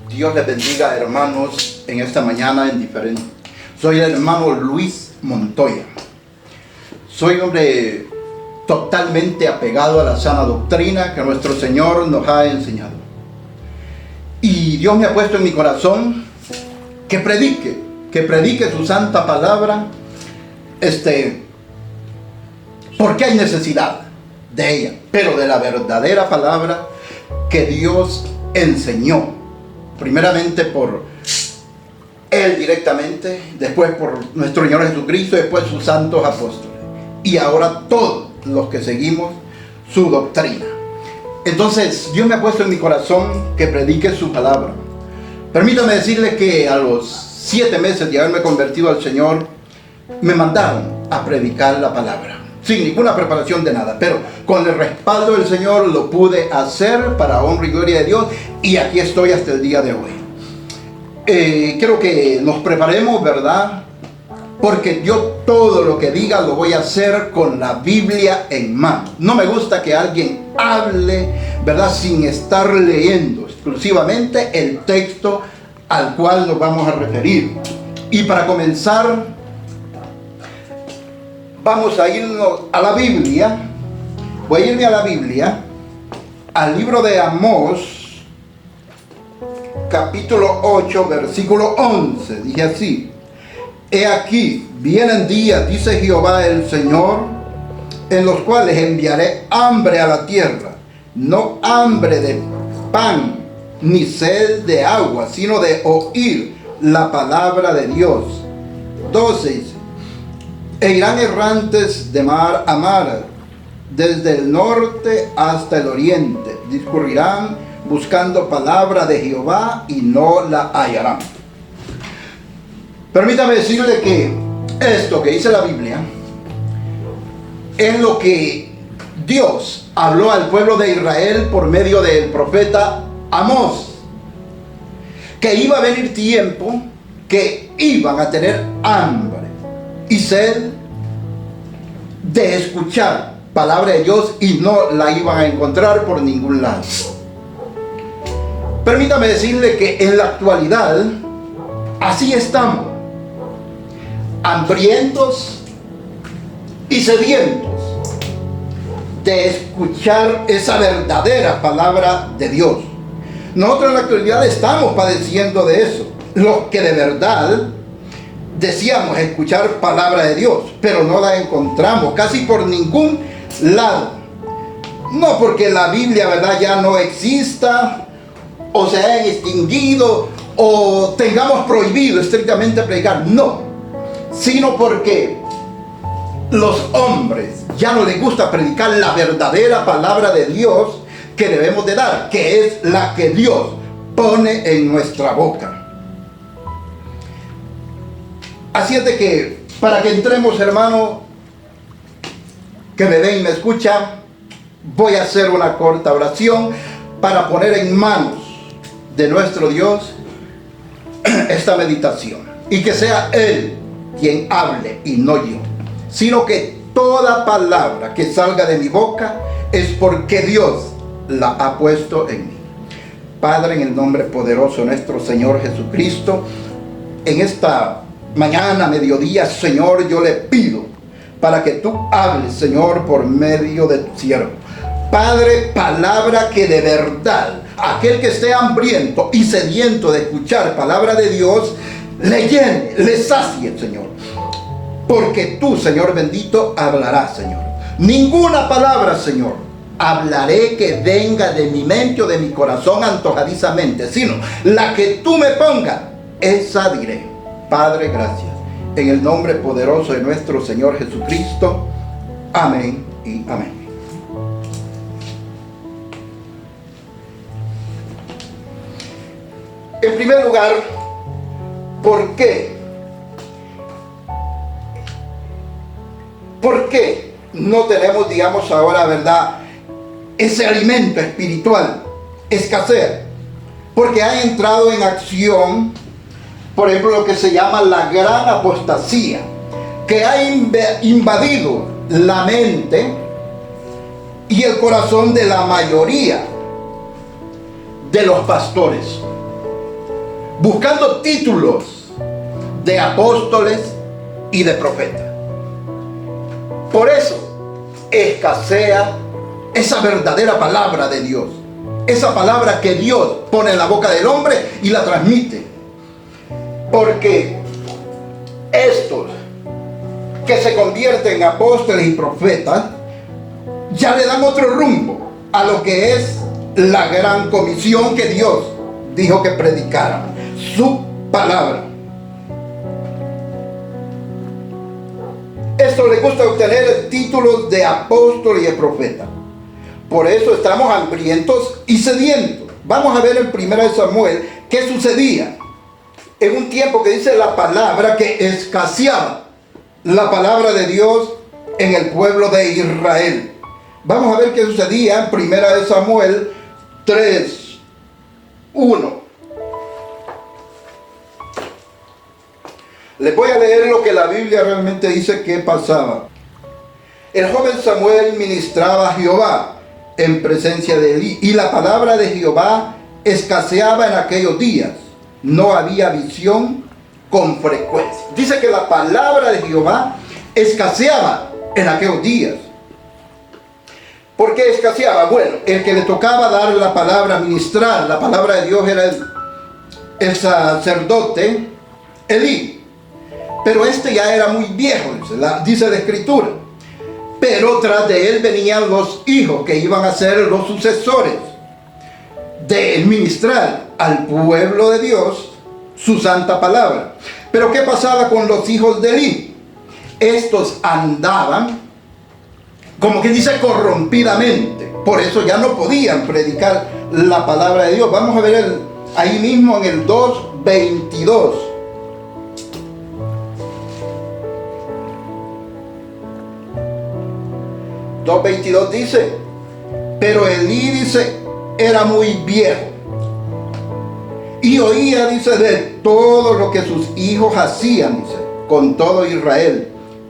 Dios les bendiga, hermanos, en esta mañana en diferente. Soy el hermano Luis Montoya. Soy un hombre totalmente apegado a la sana doctrina que nuestro Señor nos ha enseñado. Y Dios me ha puesto en mi corazón que predique su santa palabra, porque hay necesidad de ella, pero de la verdadera palabra que Dios enseñó, primeramente por Él directamente, después por nuestro Señor Jesucristo, después sus santos apóstoles, y ahora todos los que seguimos su doctrina. Entonces Dios me ha puesto en mi corazón que predique su palabra. Permítame decirle que a los 7 meses de haberme convertido al Señor, me mandaron a predicar la palabra, sin ninguna preparación de nada, pero con el respaldo del Señor lo pude hacer para honra y gloria de Dios, y aquí estoy hasta el día de hoy. Quiero que nos preparemos, ¿verdad? Porque yo todo lo que diga lo voy a hacer con la Biblia en mano. No me gusta que alguien hable, ¿verdad?, sin estar leyendo exclusivamente el texto al cual nos vamos a referir. Y para comenzar, vamos a irnos a la Biblia. Voy a irme a la Biblia, al libro de Amós, capítulo 8, versículo 11. Dice así: He aquí, vienen días, dice Jehová el Señor, en los cuales enviaré hambre a la tierra, no hambre de pan, ni sed de agua, sino de oír la palabra de Dios. 12 dice: E irán errantes de mar a mar, desde el norte hasta el oriente, discurrirán buscando palabra de Jehová y no la hallarán. Permítame decirle que esto que dice la Biblia es lo que Dios habló al pueblo de Israel por medio del profeta Amós, que iba a venir tiempo que iban a tener hambre y sed de escuchar palabra de Dios y no la iban a encontrar por ningún lado. Permítame decirle que en la actualidad así estamos, hambrientos y sedientos de escuchar esa verdadera palabra de Dios. Nosotros en la actualidad estamos padeciendo de eso, los que de verdad deseamos escuchar palabra de Dios, pero no la encontramos casi por ningún lado. No porque la Biblia, ¿verdad?, ya no exista, o se haya extinguido, o tengamos prohibido estrictamente predicar, no, sino porque los hombres ya no les gusta predicar la verdadera palabra de Dios que debemos de dar, que es la que Dios pone en nuestra boca. Así es de que, para que entremos, hermano, que me ven y me escuchan, voy a hacer una corta oración para poner en manos de nuestro Dios esta meditación, y que sea Él quien hable y no yo, sino que toda palabra que salga de mi boca es porque Dios la ha puesto en mí. Padre, en el nombre poderoso de nuestro Señor Jesucristo, en esta mañana, mediodía, Señor, yo le pido para que tú hables, Señor, por medio de tu siervo. Padre, palabra que de verdad aquel que esté hambriento y sediento de escuchar palabra de Dios, le llene, le sacie, Señor. Porque tú, Señor bendito, hablarás, Señor. Ninguna palabra, Señor, hablaré que venga de mi mente o de mi corazón antojadizamente, sino la que tú me pongas, esa diré. Padre, gracias. En el nombre poderoso de nuestro Señor Jesucristo. Amén y amén. En primer lugar, ¿por qué? ¿Por qué no tenemos, digamos ahora, verdad, ese alimento espiritual? Escasea. Porque ha entrado en acción, por ejemplo, lo que se llama la gran apostasía, que ha invadido la mente y el corazón de la mayoría de los pastores. buscando títulos de apóstoles y de profetas. Por eso escasea esa verdadera palabra de Dios, esa palabra que Dios pone en la boca del hombre y la transmite. Porque estos que se convierten en apóstoles y profetas ya le dan otro rumbo a lo que es la gran comisión que Dios dijo que predicaran, su palabra. Esto le gusta obtener títulos de apóstol y de profeta. Por eso estamos hambrientos y sedientos. Vamos a ver en 1 Samuel qué sucedía en un tiempo que dice la palabra que escaseaba la palabra de Dios en el pueblo de Israel. Vamos a ver qué sucedía en 1 Samuel 3:1. Les voy a leer lo que la Biblia realmente dice que pasaba. El joven Samuel ministraba a Jehová en presencia de Elí, y la palabra de Jehová escaseaba en aquellos días. No había visión con frecuencia. Dice que la palabra de Jehová escaseaba en aquellos días. ¿Por qué escaseaba? Bueno, el que le tocaba dar la palabra, ministrar la palabra de Dios era el sacerdote Elí. Pero este ya era muy viejo, dice la Escritura. Pero tras de él venían los hijos que iban a ser los sucesores de ministrar al pueblo de Dios su santa palabra. Pero ¿qué pasaba con los hijos de Elí? Estos andaban, como que dice, corrompidamente. Por eso ya no podían predicar la palabra de Dios. Vamos a ver ahí mismo en el 2:22. 2:22 dice: pero Elí, dice, era muy viejo y oía, dice, de todo lo que sus hijos hacían, dice, con todo Israel,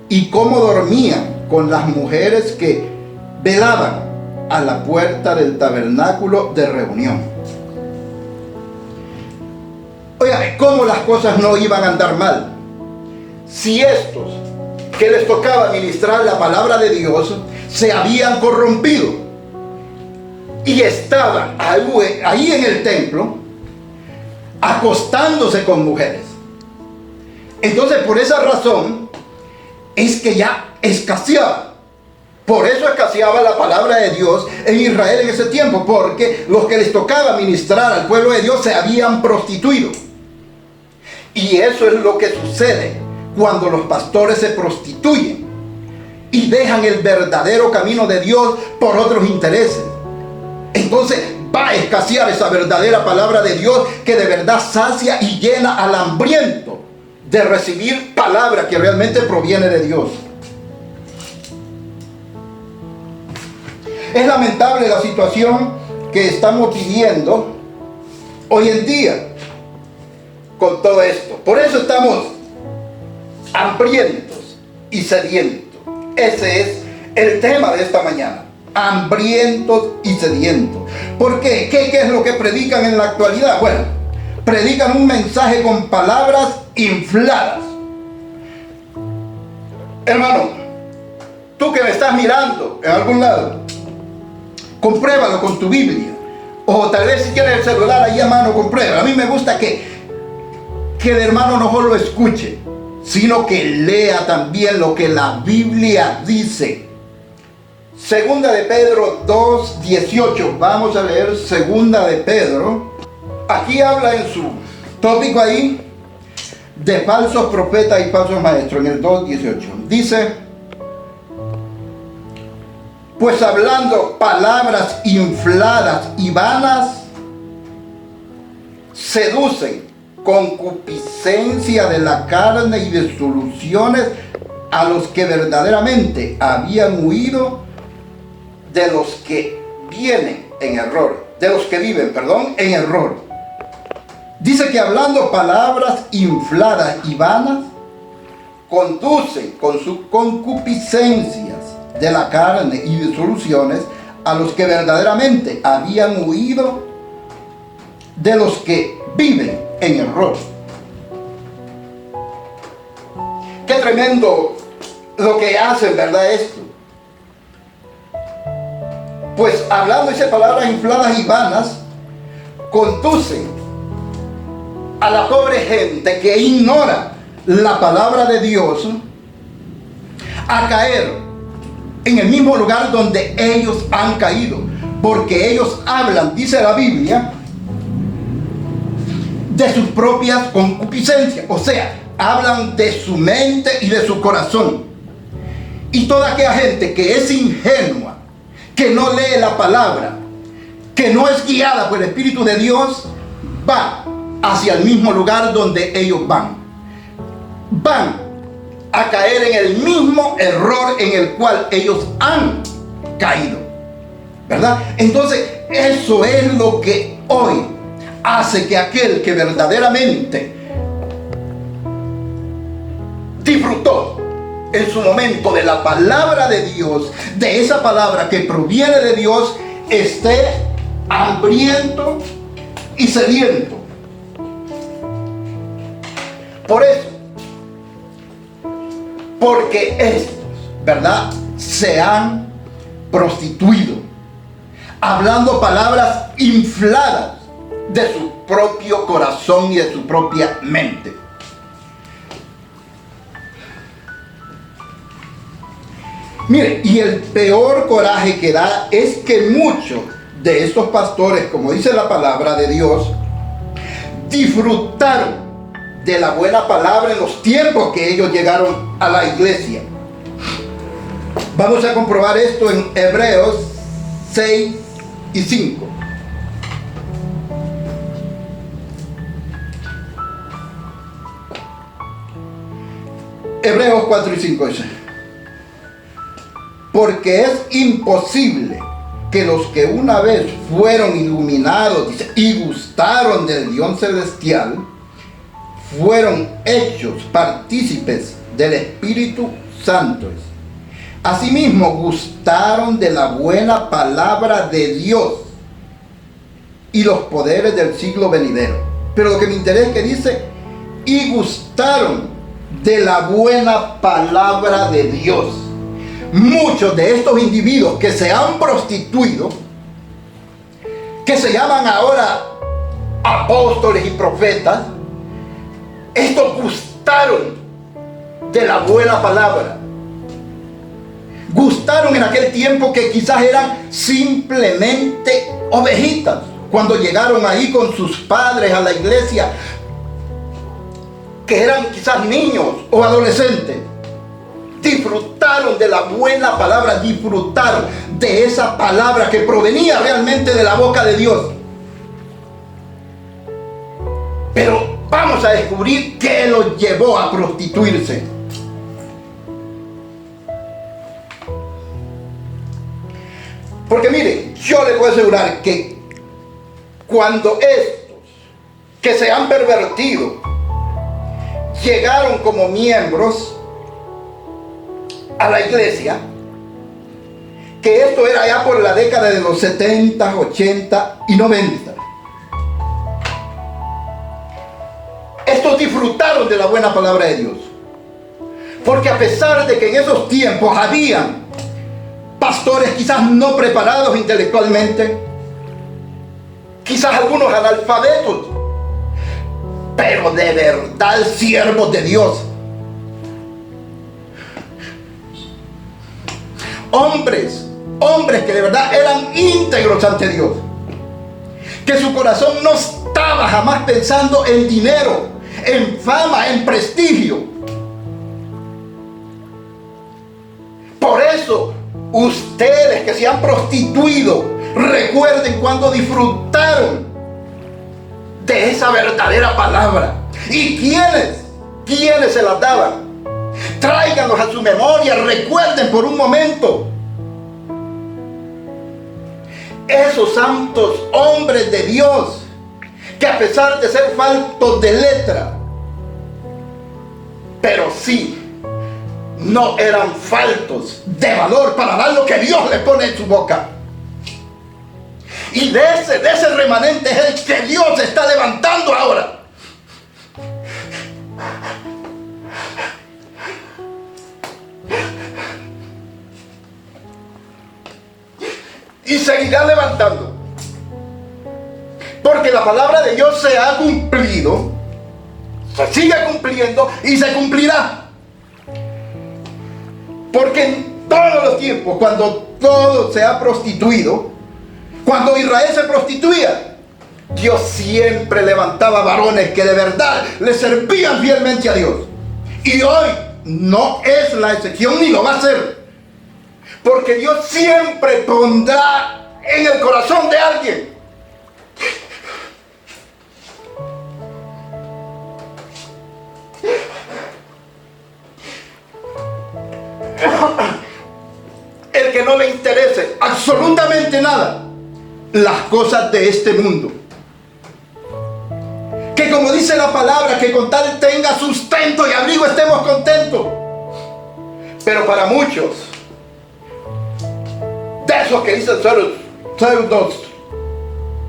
y cómo dormían con las mujeres que velaban a la puerta del tabernáculo de reunión. Oiga, cómo las cosas no iban a andar mal si estos que les tocaba ministrar la palabra de Dios se habían corrompido y estaban ahí en el templo acostándose con mujeres. Entonces, por esa razón es que ya escaseaba. Por eso escaseaba la palabra de Dios en Israel en ese tiempo, porque los que les tocaba ministrar al pueblo de Dios se habían prostituido. Y eso es lo que sucede cuando los pastores se prostituyen y dejan el verdadero camino de Dios por otros intereses. Entonces va a escasear esa verdadera palabra de Dios que de verdad sacia y llena al hambriento de recibir palabra que realmente proviene de Dios. Es lamentable la situación que estamos viviendo hoy en día con todo esto. Por eso estamos hambrientos y sedientos. Ese es el tema de esta mañana. Hambrientos y sedientos. ¿Por qué? ¿Qué es lo que predican en la actualidad? Bueno, predican un mensaje con palabras infladas. Hermano, tú que me estás mirando en algún lado, compruébalo con tu Biblia. O tal vez si tienes el celular ahí a mano, compruébalo. A mí me gusta que el hermano no solo escuche, sino que lea también lo que la Biblia dice. Segunda de Pedro 2:18. Vamos a leer Segunda de Pedro. Aquí habla en su tópico ahí de falsos profetas y falsos maestros, en el 2:18. Dice: pues hablando palabras infladas y vanas, seducen concupiscencia de la carne y disoluciones a los que verdaderamente habían huido de los que viven en error. Dice que hablando palabras infladas y vanas, conducen con sus concupiscencias de la carne y disoluciones a los que verdaderamente habían huido de los que viven en error. Qué tremendo lo que hacen, ¿verdad? Esto. Pues hablando esas palabras infladas y vanas, conducen a la pobre gente que ignora la palabra de Dios a caer en el mismo lugar donde ellos han caído. Porque ellos hablan, dice la Biblia, de sus propias concupiscencias. O sea, hablan de su mente y de su corazón. Y toda aquella gente que es ingenua, que no lee la palabra, que no es guiada por el Espíritu de Dios, va hacia el mismo lugar donde ellos van. Van a caer en el mismo error en el cual ellos han caído, ¿verdad? Entonces, eso es lo que hoy hace que aquel que verdaderamente disfrutó en su momento de la palabra de Dios, de esa palabra que proviene de Dios, esté hambriento y sediento. Por eso, porque estos, ¿verdad?, se han prostituido, hablando palabras infladas de su propio corazón y de su propia mente. Mire, y el peor coraje que da es que muchos de estos pastores, como dice la palabra de Dios, disfrutaron de la buena palabra en los tiempos que ellos llegaron a la iglesia. Vamos a comprobar esto en Hebreos 6 y 5. Hebreos 4 y 5 dice: porque es imposible que los que una vez fueron iluminados, dice, y gustaron del Dios celestial, fueron hechos partícipes del Espíritu Santo. Asimismo, gustaron de la buena palabra de Dios y los poderes del siglo venidero. Pero lo que me interesa es que dice, y gustaron de la buena palabra de Dios. Muchos de estos individuos que se han prostituido, que se llaman ahora apóstoles y profetas, estos gustaron de la buena palabra. Gustaron en aquel tiempo que quizás eran simplemente ovejitas. Cuando llegaron ahí con sus padres a la iglesia, que eran quizás niños o adolescentes, disfrutaron de la buena palabra, disfrutaron de esa palabra que provenía realmente de la boca de Dios. Pero vamos a descubrir qué los llevó a prostituirse. Porque mire, yo le puedo asegurar que cuando estos que se han pervertido llegaron como miembros a la iglesia, que esto era ya por la década de los 70, 80 y 90. Estos disfrutaron de la buena palabra de Dios. Porque a pesar de que en esos tiempos habían pastores quizás no preparados intelectualmente, quizás algunos analfabetos, pero de verdad siervos de Dios. Hombres que de verdad eran íntegros ante Dios, que su corazón no estaba jamás pensando en dinero, en fama, en prestigio. Por eso, ustedes que se han prostituido, recuerden cuando disfrutaron de esa verdadera palabra. ¿Y quiénes se las daban? Tráiganlos a su memoria, recuerden por un momento. Esos santos hombres de Dios, que a pesar de ser faltos de letra, pero sí, no eran faltos de valor para dar lo que Dios le pone en su boca. Y de ese remanente es el que Dios está levantando ahora y seguirá levantando. Porque la palabra de Dios se ha cumplido, se sigue cumpliendo y se cumplirá. Porque en todos los tiempos, cuando todo se ha prostituido, cuando Israel se prostituía, Dios siempre levantaba varones que de verdad le servían fielmente a Dios. Y hoy no es la excepción ni lo va a ser. Porque Dios siempre pondrá en el corazón de alguien el que no le interese absolutamente nada las cosas de este mundo, que como dice la palabra, que con tal tenga sustento y abrigo estemos contentos. Pero para muchos de esos que dicen ser pseudos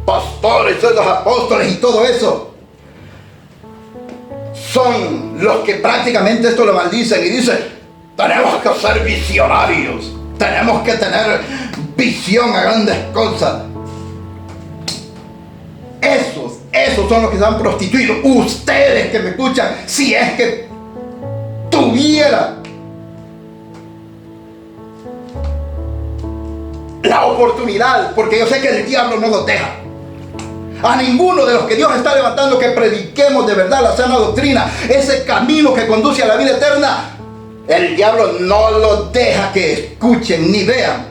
pastores, pseudos apóstoles y todo eso, son los que prácticamente esto lo maldicen y dicen: tenemos que ser visionarios, tenemos que visión a grandes cosas. Esos son los que se han prostituido. Ustedes que me escuchan, si es que tuviera la oportunidad, porque yo sé que el diablo no los deja. A ninguno de los que Dios está levantando que prediquemos de verdad la sana doctrina, ese camino que conduce a la vida eterna, el diablo no los deja que escuchen ni vean,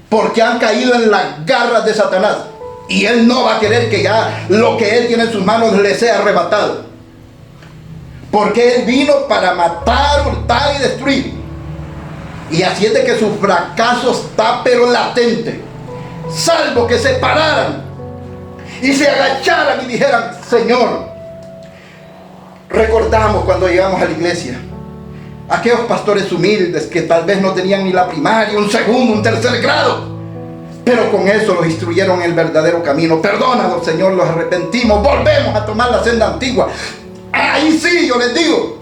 porque han caído en las garras de Satanás. Y él no va a querer que ya lo que él tiene en sus manos le sea arrebatado. Porque él vino para matar, hurtar y destruir. Y así es de que su fracaso está pero latente. Salvo que se pararan y se agacharan y dijeran: Señor, recordamos cuando llegamos a la iglesia, aquellos pastores humildes que tal vez no tenían ni la primaria, un segundo, un tercer grado, pero con eso los instruyeron en el verdadero camino. Perdónanos, Señor, los arrepentimos, volvemos a tomar la senda antigua. Ahí sí, yo les digo.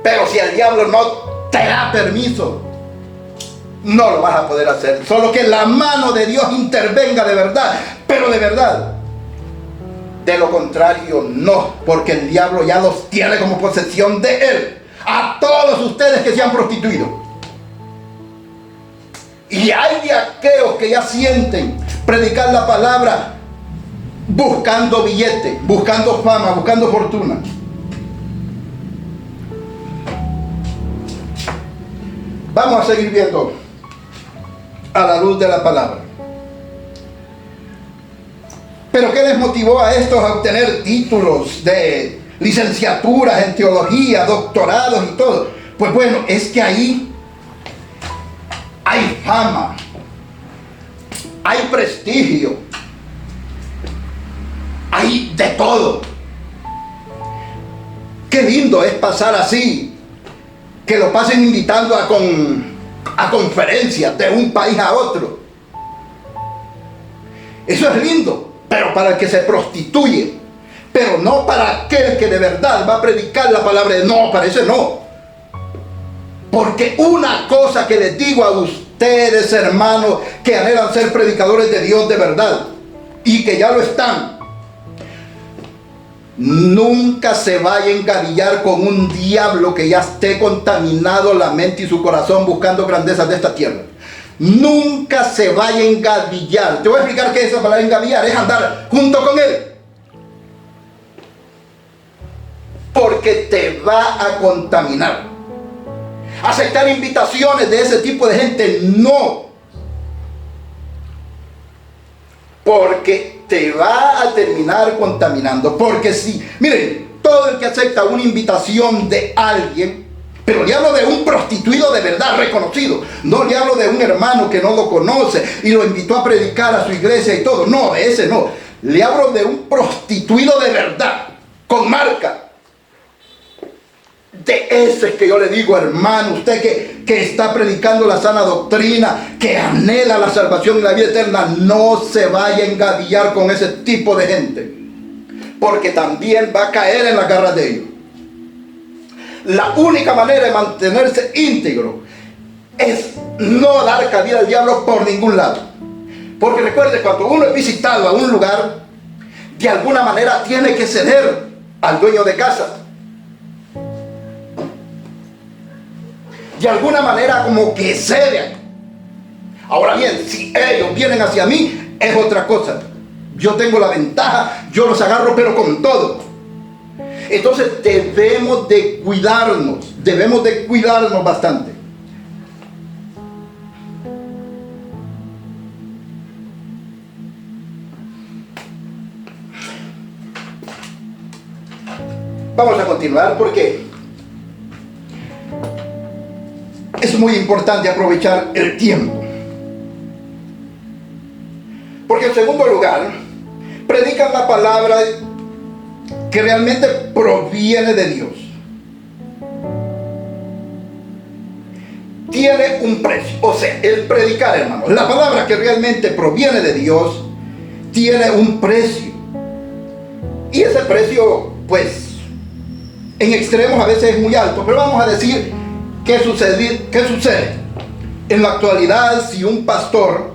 Pero si el diablo no te da permiso, no lo vas a poder hacer. Solo que la mano de Dios intervenga de verdad, pero de verdad. De lo contrario, no, porque el diablo ya los tiene como posesión de él. A todos ustedes que se han prostituido. Y hay de aquellos que ya sienten predicar la palabra buscando billete, buscando fama, buscando fortuna. Vamos a seguir viendo a la luz de la palabra. ¿Pero qué les motivó a estos a obtener títulos de licenciaturas en teología, doctorados y todo? Pues bueno, es que ahí hay fama, hay prestigio, hay de todo. Qué lindo es pasar así, que lo pasen invitando a conferencias de un país a otro. Eso es lindo, pero para el que se prostituye, pero no para aquel que de verdad va a predicar la palabra de Dios. No, para ese no. Porque una cosa que les digo a ustedes, hermanos, que anhelan ser predicadores de Dios de verdad, y que ya lo están, nunca se vaya a engavillar con un diablo que ya esté contaminado la mente y su corazón buscando grandezas de esta tierra. Nunca se vaya a engavillar. Te voy a explicar qué es esa palabra engavillar. Es andar junto con él, porque te va a contaminar. Aceptar invitaciones de ese tipo de gente, no, porque te va a terminar contaminando. Porque si, miren, todo el que acepta una invitación de alguien, pero le hablo de un prostituido de verdad reconocido, no le hablo de un hermano que no lo conoce y lo invitó a predicar a su iglesia y todo, no, de ese no, le hablo de un prostituido de verdad, con marca. De ese que yo le digo, hermano, usted que está predicando la sana doctrina, que anhela la salvación y la vida eterna, no se vaya a engavillar con ese tipo de gente, porque también va a caer en las garras de ellos. La única manera de mantenerse íntegro es no dar cabida al diablo por ningún lado. Porque recuerde, cuando uno es visitado a un lugar, de alguna manera tiene que ceder al dueño de casa. De alguna manera como que ceden. Ahora bien, si ellos vienen hacia mí, es otra cosa. Yo tengo la ventaja, yo los agarro pero con todo. Entonces debemos de cuidarnos bastante. Vamos a continuar porque es muy importante aprovechar el tiempo. Porque en segundo lugar, predican la palabra que realmente proviene de Dios. Tiene un precio. O sea, el predicar, hermanos, la palabra que realmente proviene de Dios tiene un precio. Y ese precio, pues, en extremos a veces es muy alto. Pero vamos a decir qué sucede. En la actualidad, si un pastor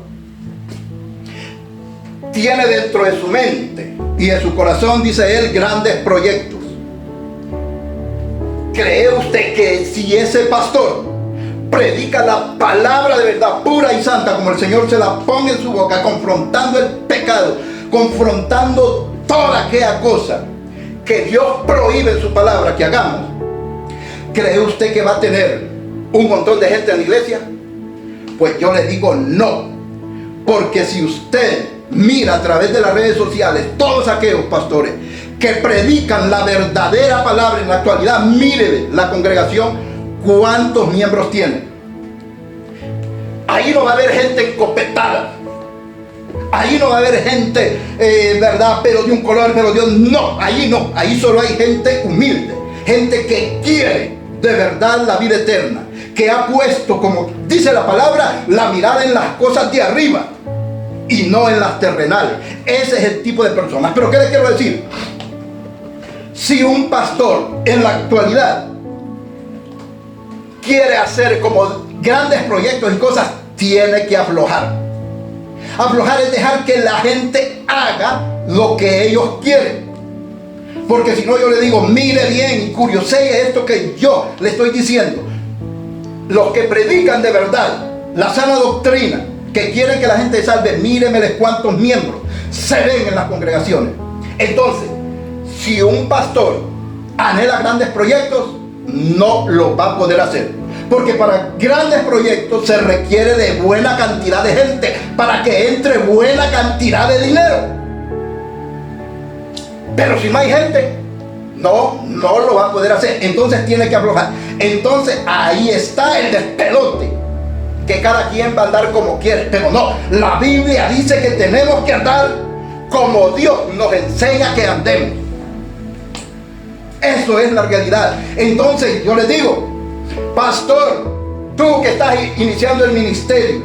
tiene dentro de su mente y de su corazón, dice él, grandes proyectos, ¿cree usted que si ese pastor predica la palabra de verdad pura y santa, como el Señor se la pone en su boca, confrontando el pecado, confrontando toda aquella cosa que Dios prohíbe en su palabra que hagamos, cree usted que va a tener un montón de gente en la iglesia? Pues yo le digo no. Porque si usted mira a través de las redes sociales todos aquellos pastores que predican la verdadera palabra en la actualidad, mire la congregación cuántos miembros tienen. Ahí no va a haber gente encopetada, ahí no va a haber gente verdad, pero de un color, pero de otro. No, ahí no, ahí solo hay gente humilde, gente que quiere de verdad la vida eterna, que ha puesto, como dice la palabra, la mirada en las cosas de arriba y no en las terrenales. Ese es el tipo de personas. Pero ¿qué les quiero decir? Si un pastor en la actualidad quiere hacer como grandes proyectos y cosas, tiene que aflojar. Aflojar es dejar que la gente haga lo que ellos quieren. Porque si no, yo le digo, mire bien y curiosee esto que yo le estoy diciendo. Los que predican de verdad la sana doctrina, que quieren que la gente se salve, míremeles cuántos miembros se ven en las congregaciones. Entonces, si un pastor anhela grandes proyectos, no lo va a poder hacer. Porque para grandes proyectos se requiere de buena cantidad de gente para que entre buena cantidad de dinero. Pero si no hay gente, no lo va a poder hacer. Entonces tiene que aflojar. Entonces ahí está el despelote, que cada quien va a andar como quiere. Pero no, la Biblia dice que tenemos que andar como Dios nos enseña que andemos. Eso es la realidad. Entonces yo les digo, pastor, tú que estás iniciando el ministerio,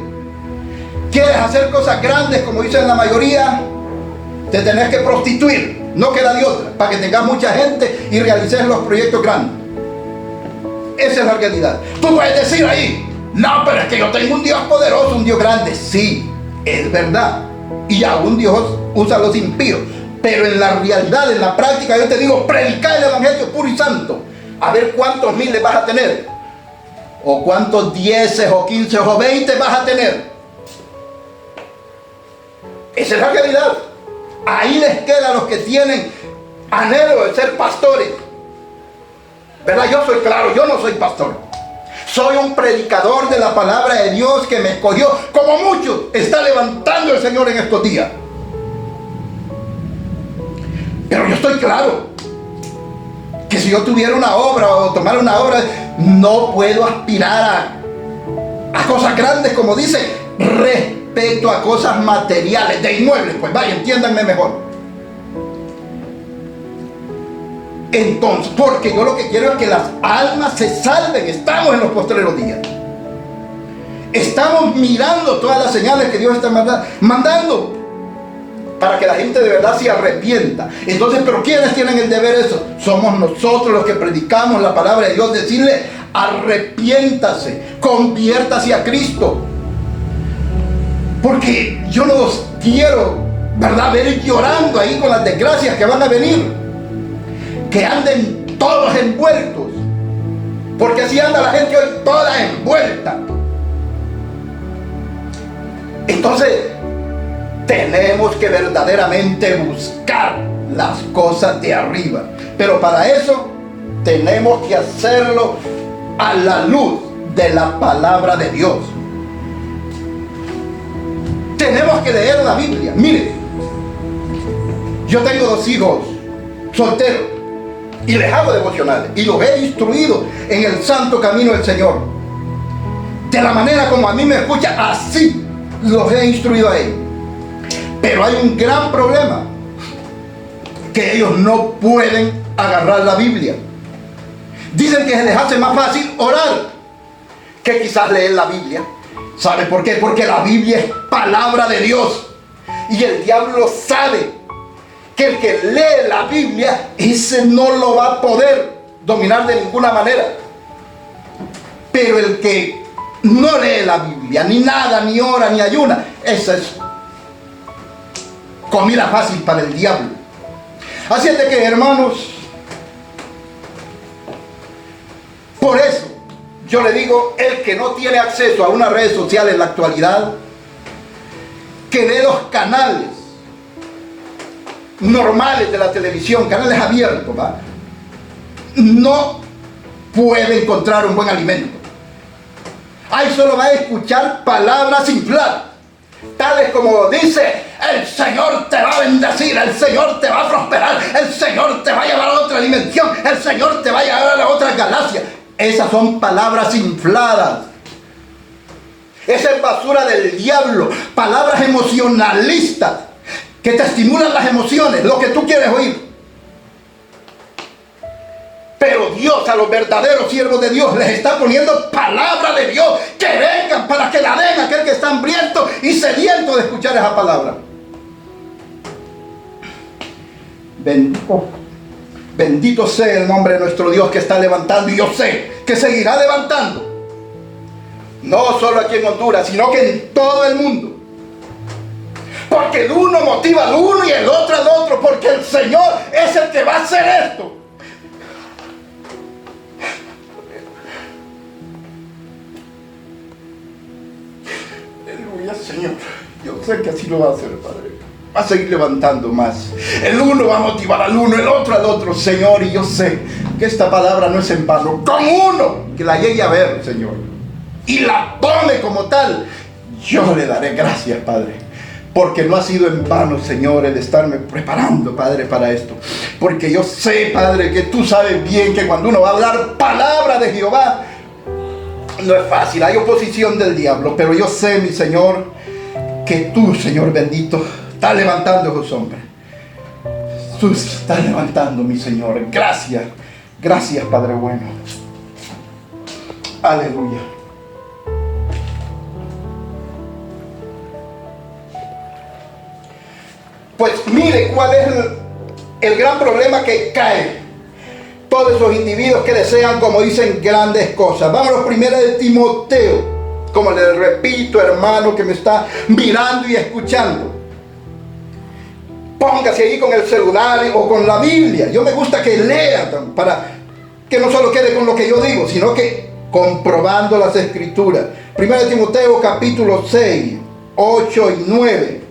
quieres hacer cosas grandes como dicen la mayoría, te tenés que prostituir, no queda de otra, para que tengas mucha gente y realices los proyectos grandes. Esa es la realidad. Tú puedes decir ahí, no, pero es que yo tengo un Dios poderoso, un Dios grande. Sí, es verdad. Y aún Dios usa a los impíos. Pero en la realidad, en la práctica, yo te digo, predicar el evangelio puro y santo. A ver cuántos miles vas a tener. O cuántos 10 o 15 o 20 vas a tener. Esa es la realidad. Ahí les queda a los que tienen anhelo de ser pastores. ¿Verdad? Yo soy claro, yo no soy pastor. Soy un predicador de la palabra de Dios que me escogió, como muchos está levantando el Señor en estos días. Pero yo estoy claro que si yo tuviera una obra o tomara una obra, no puedo aspirar a cosas grandes, como dice, respecto a cosas materiales, de inmuebles. Pues vaya, entiéndanme mejor. Entonces, porque yo lo que quiero es que las almas se salven. Estamos en los postreros días. Estamos mirando todas las señales que Dios está mandando para que la gente de verdad se arrepienta. Entonces, ¿pero quiénes tienen el deber de eso? Somos nosotros los que predicamos la palabra de Dios. Decirle, arrepiéntase, conviértase a Cristo. Porque yo no los quiero, ¿verdad?, ver llorando ahí con las desgracias que van a venir. Que anden todos envueltos. Porque así anda la gente hoy, toda envuelta. Entonces, tenemos que verdaderamente buscar las cosas de arriba. Pero para eso, tenemos que hacerlo a la luz de la palabra de Dios. Tenemos que leer la Biblia. Mire, yo tengo 2 hijos solteros y les hago devocionales y los he instruido en el santo camino del Señor. De la manera como a mí me escucha, así los he instruido a ellos. Pero hay un gran problema, que ellos no pueden agarrar la Biblia. Dicen que se les hace más fácil orar que quizás leer la Biblia. ¿Sabe por qué? Porque la Biblia es palabra de Dios. Y el diablo sabe que el que lee la Biblia, ese no lo va a poder dominar de ninguna manera. Pero el que no lee la Biblia, ni nada, ni ora, ni ayuna, esa es comida fácil para el diablo. Así es de que, hermanos, por eso yo le digo, el que no tiene acceso a una red social en la actualidad, que dé los canales normales de la televisión, canales abiertos, ¿va?, no puede encontrar un buen alimento. Ahí solo va a escuchar palabras infladas, tales como dice: el Señor te va a bendecir, el Señor te va a prosperar, el Señor te va a llevar a otra dimensión, el Señor te va a llevar a otra galaxia. Esas son palabras infladas. Esa es basura del diablo. Palabras emocionalistas que te estimulan las emociones, lo que tú quieres oír. Pero Dios, a los verdaderos siervos de Dios, les está poniendo palabra de Dios, que vengan para que la den a aquel que está hambriento y sediento de escuchar esa palabra. Bendito sea el nombre de nuestro Dios, que está levantando, y yo sé que seguirá levantando, no solo aquí en Honduras, sino que en todo el mundo. Porque el uno motiva al uno y el otro al otro, porque el Señor es el que va a hacer esto. Aleluya, Señor. Yo sé que así lo va a hacer, Padre. Va a seguir levantando más. El uno va a motivar al uno, el otro al otro, Señor. Y yo sé que esta palabra no es en vano. Con uno que la llegue a ver, Señor, y la tome como tal, yo le daré gracias, Padre. Porque no ha sido en vano, Señor, el estarme preparando, Padre, para esto. Porque yo sé, Padre, que tú sabes bien que cuando uno va a hablar palabra de Jehová, no es fácil, hay oposición del diablo. Pero yo sé, mi Señor, que tú, Señor bendito, estás levantando a esos hombres. Tú estás levantando, mi Señor. Gracias, gracias, Padre bueno. Aleluya. Pues mire cuál es el gran problema que cae todos esos individuos que desean, como dicen, grandes cosas. Vámonos primero de Timoteo, como le repito, hermano que me está mirando y escuchando. Póngase ahí con el celular o con la Biblia. Yo me gusta que lean, para que no solo quede con lo que yo digo, sino que comprobando las escrituras. Primero de Timoteo capítulo 6, 8 y 9.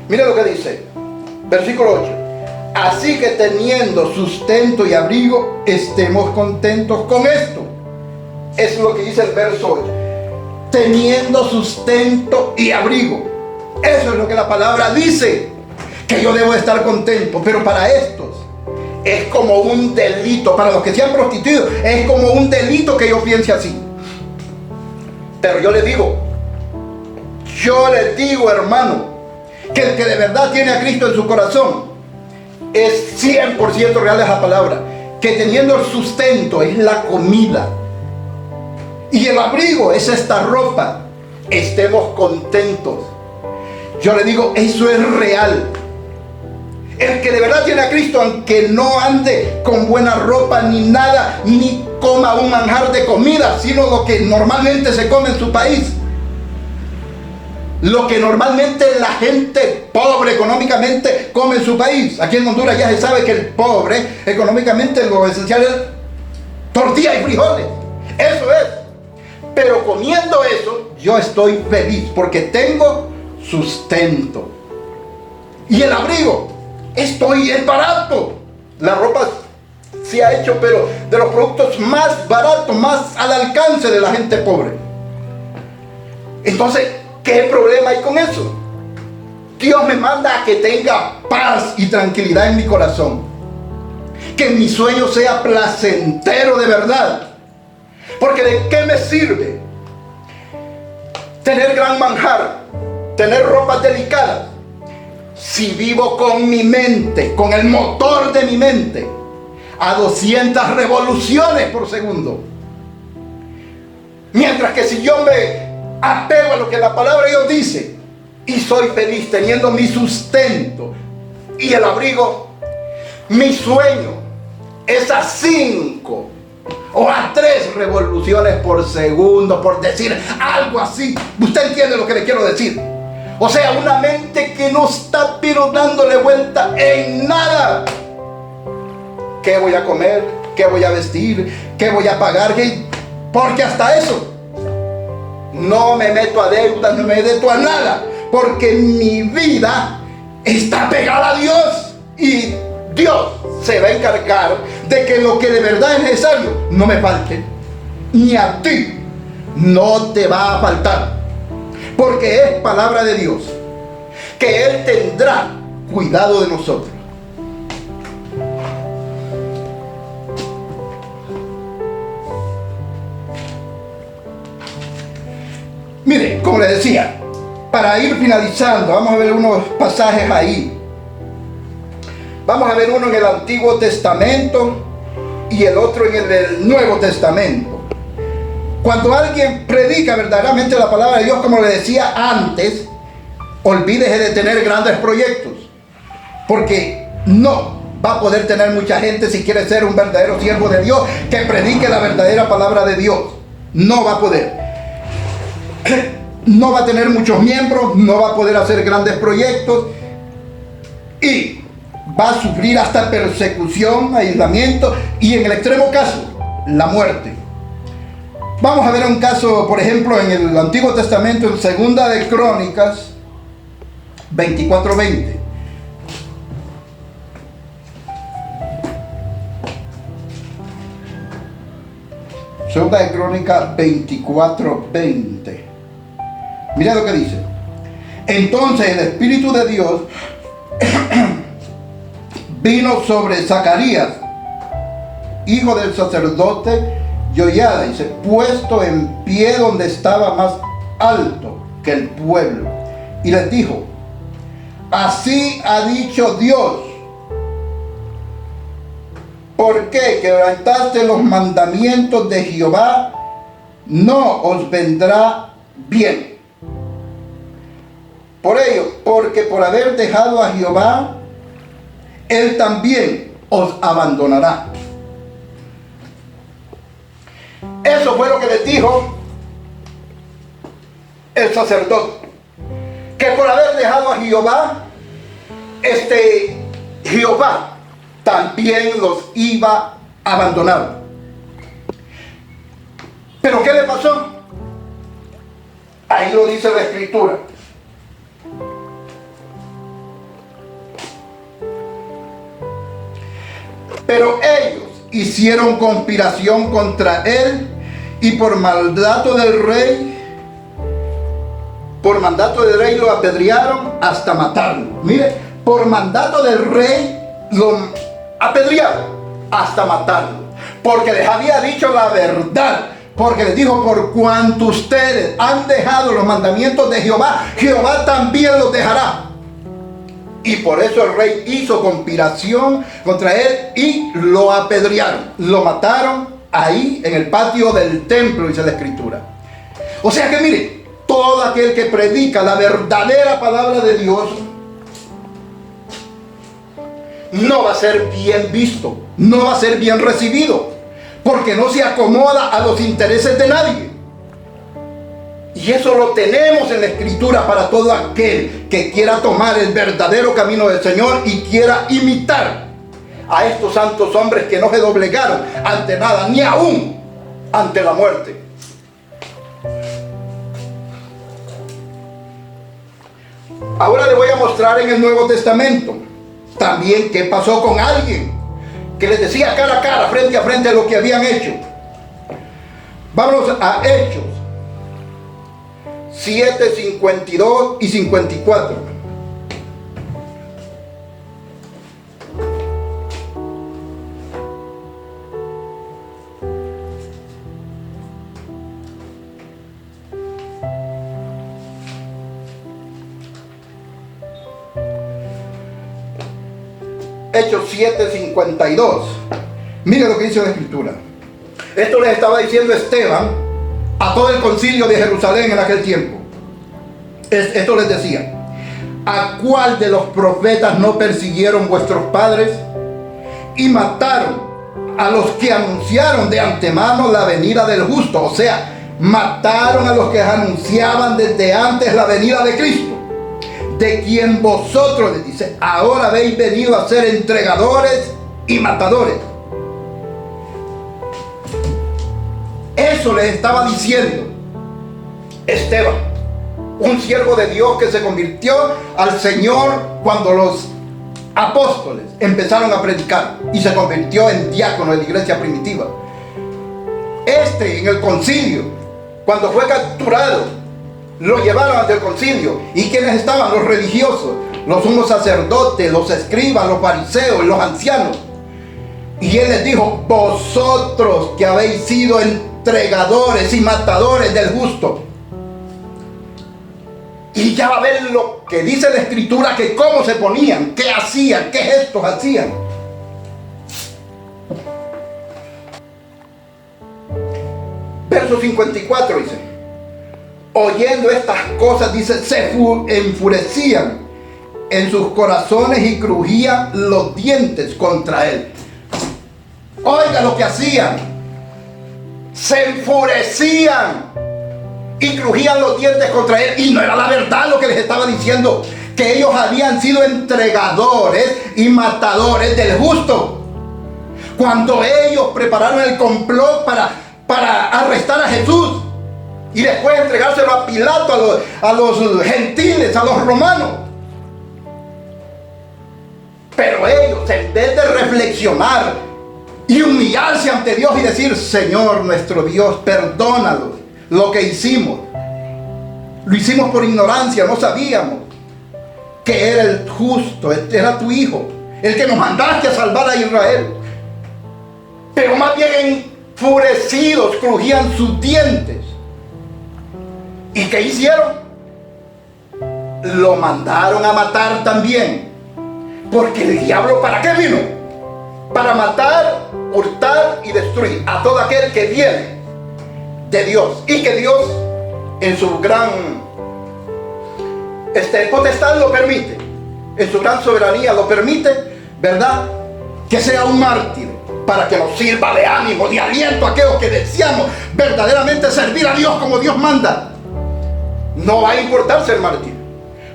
Mire lo que dice, versículo 8. Así que teniendo sustento y abrigo, estemos contentos con esto. Es lo que dice el verso 8. Teniendo sustento y abrigo. Eso es lo que la palabra dice, que yo debo estar contento. Pero para estos es como un delito. Para los que se han prostituido, es como un delito que yo piense así. Pero yo les digo, hermano, que el que de verdad tiene a Cristo en su corazón, es 100% real esa palabra, que teniendo el sustento, es la comida, y el abrigo es esta ropa, estemos contentos. Yo le digo, eso es real. El que de verdad tiene a Cristo, aunque no ande con buena ropa ni nada, ni coma un manjar de comida, sino lo que normalmente se come en su país. Lo que normalmente la gente pobre económicamente come en su país. Aquí en Honduras ya se sabe que el pobre económicamente lo esencial es tortilla y frijoles. Eso es. Pero comiendo eso, yo estoy feliz porque tengo sustento. Y el abrigo, es barato. La ropa se ha hecho, pero de los productos más baratos, más al alcance de la gente pobre. Entonces, ¿qué problema hay con eso? Dios me manda a que tenga paz y tranquilidad en mi corazón. Que mi sueño sea placentero de verdad. Porque ¿de qué me sirve tener gran manjar, tener ropas delicadas, si vivo con mi mente, con el motor de mi mente, a 200 revoluciones por segundo? Mientras que si yo me apego a lo que la palabra de Dios dice y soy feliz teniendo mi sustento y el abrigo, mi sueño es a 5 o a 3 revoluciones por segundo, por decir algo así. Usted entiende lo que le quiero decir. O sea, una mente que no está pero dándole vuelta en nada. ¿Qué voy a comer? ¿Qué voy a vestir? ¿Qué voy a pagar? Porque hasta eso no me meto a deudas, no me meto a nada, porque mi vida está pegada a Dios y Dios se va a encargar de que lo que de verdad es necesario no me falte, ni a ti no te va a faltar, porque es palabra de Dios que Él tendrá cuidado de nosotros. Mire, como le decía, para ir finalizando, vamos a ver unos pasajes ahí. Vamos a ver uno en el Antiguo Testamento y el otro en el Nuevo Testamento. Cuando alguien predica verdaderamente la palabra de Dios, como le decía antes, olvídese de tener grandes proyectos, porque no va a poder tener mucha gente si quiere ser un verdadero siervo de Dios que predique la verdadera palabra de Dios. No va a poder. No va a tener muchos miembros, no va a poder hacer grandes proyectos y va a sufrir hasta persecución, aislamiento y en el extremo caso, la muerte. Vamos a ver un caso, por ejemplo, en el Antiguo Testamento, en Segunda de Crónicas 24:20. Segunda de Crónicas 24:20. Mira lo que dice. Entonces el Espíritu de Dios vino sobre Zacarías, hijo del sacerdote Joiada, dice, puesto en pie donde estaba más alto que el pueblo, y les dijo: así ha dicho Dios, ¿por qué quebrantaste los mandamientos de Jehová? No os vendrá bien. Por ello, porque por haber dejado a Jehová, Él también os abandonará. Eso fue lo que les dijo el sacerdote, que por haber dejado a Jehová, Jehová también los iba a abandonar. ¿Pero qué le pasó? Ahí lo dice la Escritura. Pero ellos hicieron conspiración contra él y por mandato del rey lo apedrearon hasta matarlo. Mire, por mandato del rey lo apedrearon hasta matarlo, porque les había dicho la verdad. Porque les dijo: por cuanto ustedes han dejado los mandamientos de Jehová, Jehová también los dejará. Y por eso el rey hizo conspiración contra él y lo apedrearon. Lo mataron ahí en el patio del templo, dice la Escritura. O sea que mire, todo aquel que predica la verdadera palabra de Dios no va a ser bien visto, no va a ser bien recibido, porque no se acomoda a los intereses de nadie. Y eso lo tenemos en la Escritura para todo aquel que quiera tomar el verdadero camino del Señor y quiera imitar a estos santos hombres que no se doblegaron ante nada, ni aún ante la muerte. Ahora le voy a mostrar en el Nuevo Testamento también qué pasó con alguien que les decía cara a cara, frente a frente, lo que habían hecho. Vámonos a Hechos 7, 52 y 54. Hechos 7, 52. Mira lo que dice la Escritura. Esto les estaba diciendo Esteban a todo el concilio de Jerusalén en aquel tiempo. Esto les decía: ¿a cuál de los profetas no persiguieron vuestros padres y mataron a los que anunciaron de antemano la venida del justo? O sea, mataron a los que anunciaban desde antes la venida de Cristo, de quien vosotros, les dice, ahora habéis venido a ser entregadores y matadores. Eso les estaba diciendo Esteban, un siervo de Dios que se convirtió al Señor cuando los apóstoles empezaron a predicar y se convirtió en diácono de la iglesia primitiva. En el concilio, cuando fue capturado, lo llevaron ante el concilio. ¿Y quiénes estaban? Los religiosos, los sumos sacerdotes, los escribas, los fariseos, los ancianos. Y él les dijo: vosotros que habéis sido entregadores y matadores del justo. Y ya va a ver lo que dice la Escritura, que cómo se ponían, qué hacían, qué gestos hacían. Verso 54 dice: oyendo estas cosas, dice, se enfurecían en sus corazones y crujían los dientes contra él. Oiga lo que hacían. Se enfurecían y crujían los dientes contra él. Y no era la verdad lo que les estaba diciendo, que ellos habían sido entregadores y matadores del justo. Cuando ellos prepararon el complot para arrestar a Jesús y después entregárselo a Pilato, a los gentiles, a los romanos. Pero ellos, en vez de reflexionar y humillarse ante Dios y decir: Señor nuestro Dios, perdónanos lo que hicimos. Lo hicimos por ignorancia, no sabíamos que era el justo, era tu Hijo, el que nos mandaste a salvar a Israel. Pero más bien enfurecidos, crujían sus dientes. ¿Y qué hicieron? Lo mandaron a matar también. Porque el diablo, ¿para qué vino? Para matar, hurtar y destruir a todo aquel que viene de Dios. Y que Dios, en su gran potestad, lo permite. En su gran soberanía lo permite, ¿verdad? Que sea un mártir, para que nos sirva de ánimo, de aliento a aquellos que deseamos verdaderamente servir a Dios como Dios manda. No va a importar ser mártir,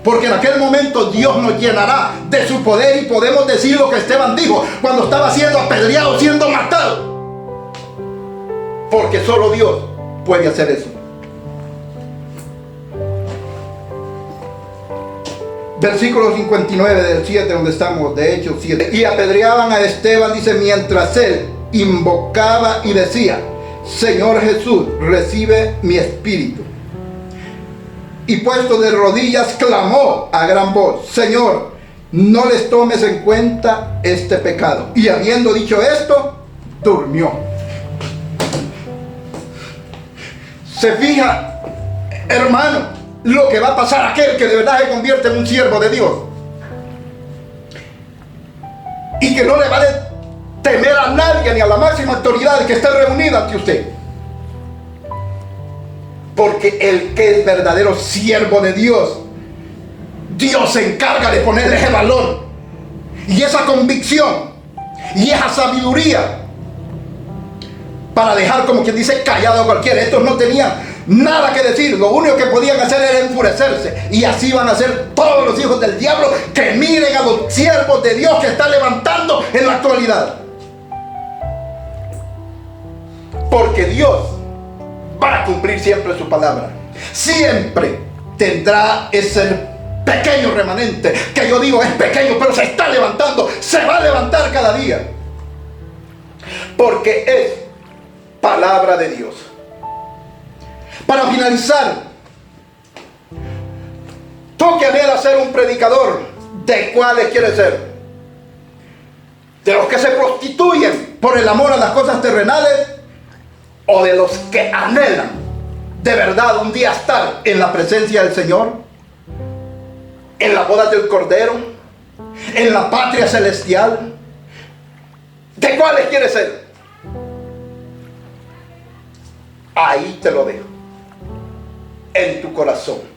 porque en aquel momento Dios nos llenará de su poder y podemos decir lo que Esteban dijo cuando estaba siendo apedreado, siendo matado. Porque solo Dios puede hacer eso. Versículo 59 del 7, donde estamos, de Hechos 7. Y apedreaban a Esteban, dice, mientras él invocaba y decía: Señor Jesús, recibe mi espíritu. Y puesto de rodillas, clamó a gran voz: Señor, no les tomes en cuenta este pecado. Y habiendo dicho esto, durmió. Se fija, hermano, lo que va a pasar a aquel que de verdad se convierte en un siervo de Dios y que no le va a temer a nadie ni a la máxima autoridad que esté reunida ante usted. Porque el que es verdadero siervo de Dios, Dios se encarga de ponerle ese valor y esa convicción y esa sabiduría para dejar, como quien dice, callado a cualquiera. Estos no tenían nada que decir, lo único que podían hacer era enfurecerse, y así van a ser todos los hijos del diablo que miren a los siervos de Dios que está levantando en la actualidad. Porque Dios va a cumplir siempre su palabra. Siempre tendrá ese pequeño remanente, que yo digo es pequeño, pero se está levantando, se va a levantar cada día, porque es palabra de Dios. Para finalizar, tú que anhelas ser un predicador, ¿de cuáles quieres ser? ¿De los que se prostituyen por el amor a las cosas terrenales, o de los que anhelan de verdad un día estar en la presencia del Señor, en la boda del Cordero, en la patria celestial? ¿De cuáles quieres ser? Ahí te lo dejo, en tu corazón.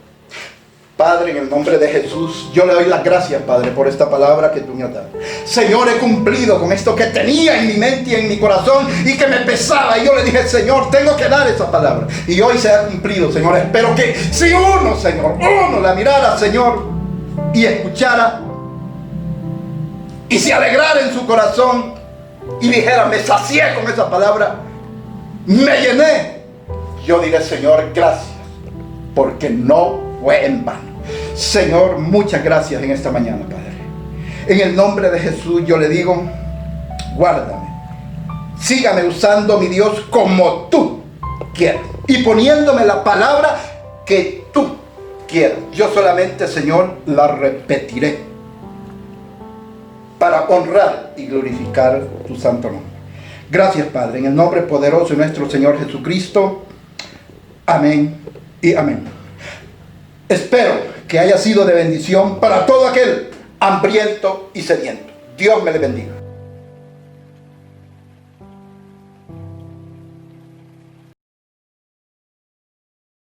Padre, en el nombre de Jesús, yo le doy las gracias, Padre, por esta palabra que tú me has dado. Señor, he cumplido con esto que tenía en mi mente y en mi corazón y que me pesaba. Y yo le dije, Señor, tengo que dar esa palabra. Y hoy se ha cumplido, Señor. Espero que si uno, Señor, uno la mirara, Señor, y escuchara, y se alegrara en su corazón y dijera, me sacié con esa palabra, me llené, yo diré, Señor, gracias, porque no fue en vano. Señor, muchas gracias en esta mañana, Padre. En el nombre de Jesús yo le digo, guárdame, sígame usando, mi Dios, como tú quieras, y poniéndome la palabra que tú quieras. Yo solamente, Señor, la repetiré para honrar y glorificar tu santo nombre. Gracias, Padre, en el nombre poderoso de nuestro Señor Jesucristo. Amén y amén. Espero que haya sido de bendición para todo aquel hambriento y sediento. Dios me le bendiga.